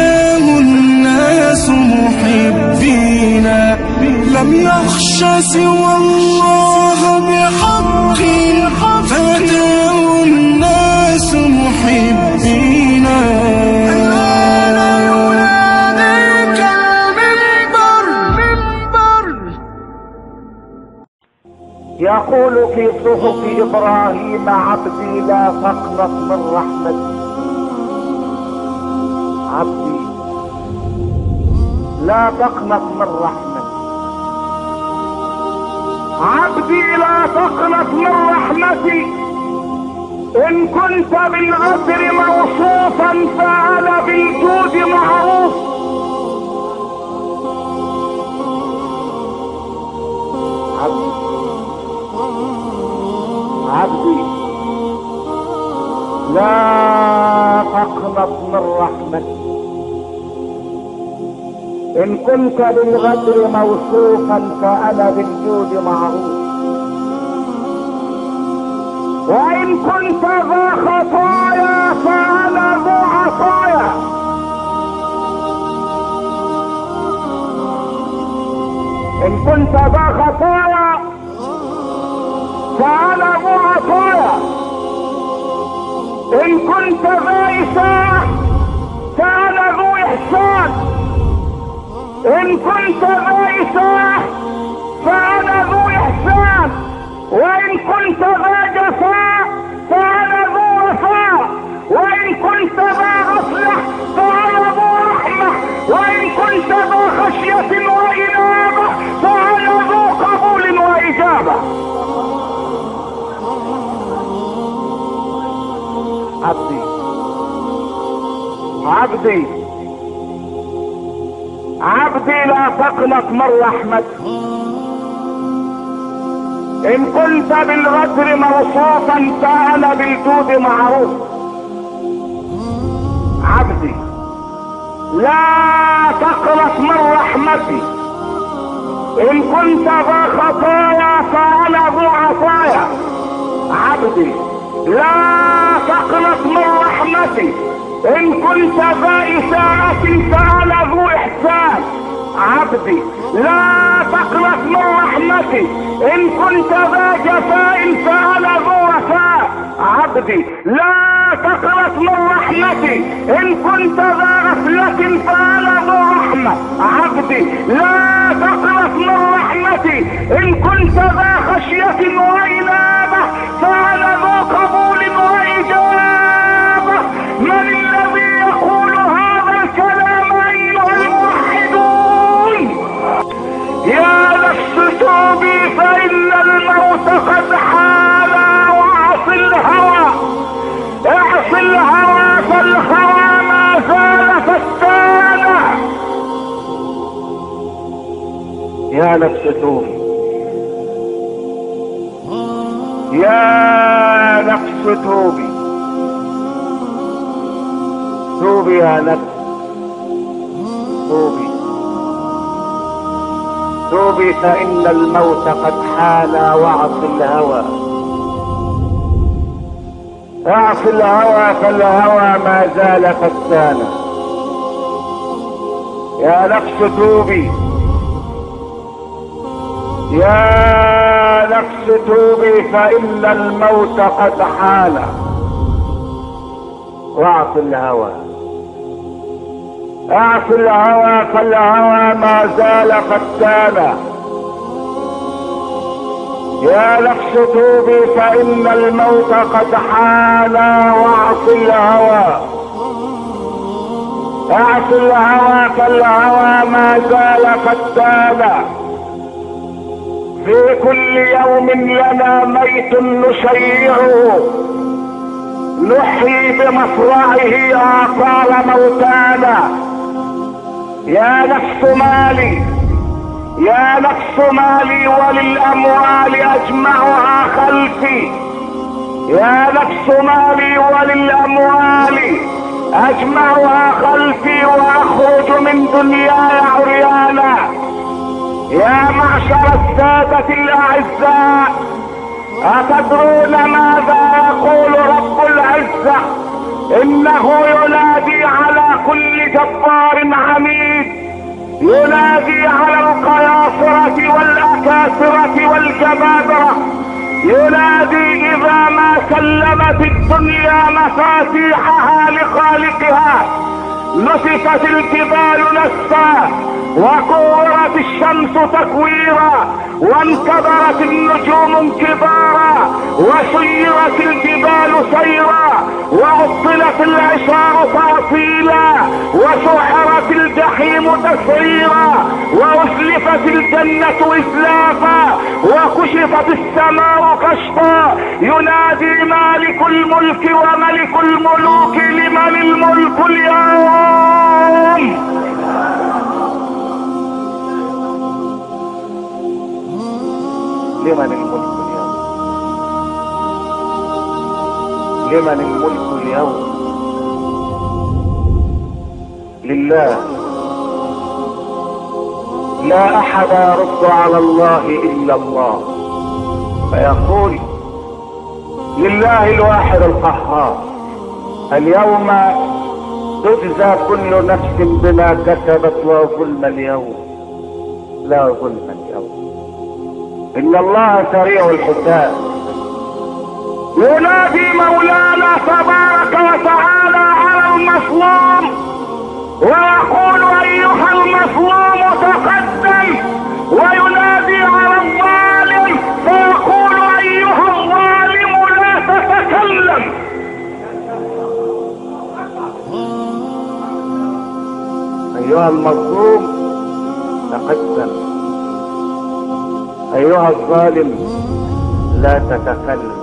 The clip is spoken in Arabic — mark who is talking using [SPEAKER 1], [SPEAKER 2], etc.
[SPEAKER 1] فداه الناس محبينا، لم يخش سوى الله بحق، فداه الناس محبينا. الآن يناديك المنبر.
[SPEAKER 2] يقول في صحف إبراهيم عبدي لا تقنط من رحمتي، عبدي لا تقنط من رحمتي، عبدي لا تقنط من رحمتي، إن كنت بالغدر موصوفا فأنا بالجود معروف. عبدي لا تقنط من رحمتي، إن كنت بالغدر موصوفا فأنا بالجود معروف، وإن كنت ذا خطايا فأنا ذو عطايا، إن كنت ذا خطايا فأنا ذو عطايا، إن كنت ذا إساءة فأنا ذو إحسان، إن كنت ذا إساءة فأنا ذو إحسان، وإن كنت ذا جفاء فأنا ذو وفاء، وإن كنت ذا غفلة فأنا ذو رحمة، وإن كنت ذا خشية وإنابة فأنا ذو قبول وإجابة. عبدي عبدي عبدي لا تقنط من رحمتي، إن كنت بالغدر موصوفا فأنا بالجود معروف. عبدي لا تقنط من رحمتي، إن كنت ذا خطايا فأنا ذو عطايا. عبدي لا تقنط من رحمتي، إن كنت ذا إساءة فأنا ذو إحسان. عبدي لا تقنط من رحمتي، إن كنت ذا جفاء فأنا ذو وفاء. عبدي لا تقنط من رحمتي، إن كنت ذا غفلة فأنا ذو رحمة. عبدي لا تقنط من رحمتي، إن كنت ذا خشية وإنابة فأنا ذو قبول وإجابة. من الذي يقول هذا الكلام أيها الموحدون؟ يا نفس توبي فإن الموت قد حال، واعص الهوى، اعص الهوى فالهوى ما زال فتانا. يا نفس توبي، يا نفس توبي، توبي يا نفس، توبي توبي فإن الموت قد حان، واعص الهوى، اعص الهوى فالهوى ما زال فتانا. يا نفس توبي، يا نفس توبي فإن الموت قد حان، واعص الهوى، اعص الهوى فالهوى ما زال فتانا. يا نفس توبي فإن الموت قد حان، واعص الهوى، اعص الهوى فالهوى ما زال فتانا. في كل يوم لنا ميت نشيعه، نحيي بمصرعه آثار موتانا. يا نفس مالي، يا نفس مالي وللأموال أجمعها خلفي. يا نفس مالي وللأموال أجمعها خلفي، وأخرج من دنياي عريانا. يا معشر السادة الأعزاء، أتدرون ماذا يقول رب العزة؟ إنه ينادي على كل جبار عنيد ينادي على القياصرة والأكاسرة والجبابرة، ينادي إذا ما سلمت الدنيا مفاتيحها لخالقها نسفت الجبال نسفا وكورت الشمس تكويرا وانكدرت النجوم انكدارا وسيرت الجبال سيرا وعطلت العشار تعطيلا وسحرت الجحيم تسعيرا وأزلفت الجنة إزلافا وكشفت السماء كشفا. ينادي مالك الملك وملك الملوك لمن الملك اليوم. لمن الملك اليوم؟ لمن الملك اليوم؟ لله. لا احد يرد على الله الا الله، فيقول لله الواحد القهار اليوم تجزى كل نفس بما كسبت لا ظلم اليوم، لا ظلم اليوم، ان الله سريع الحساب. ينادي مولانا تبارك وتعالى على المظلوم ويقول ايها المظلوم تقدم، وينادي على الظالم فيقول ايها الظالم لا تتكلم. ايها المظلوم تقدم، ايها الظالم لا تتكلم.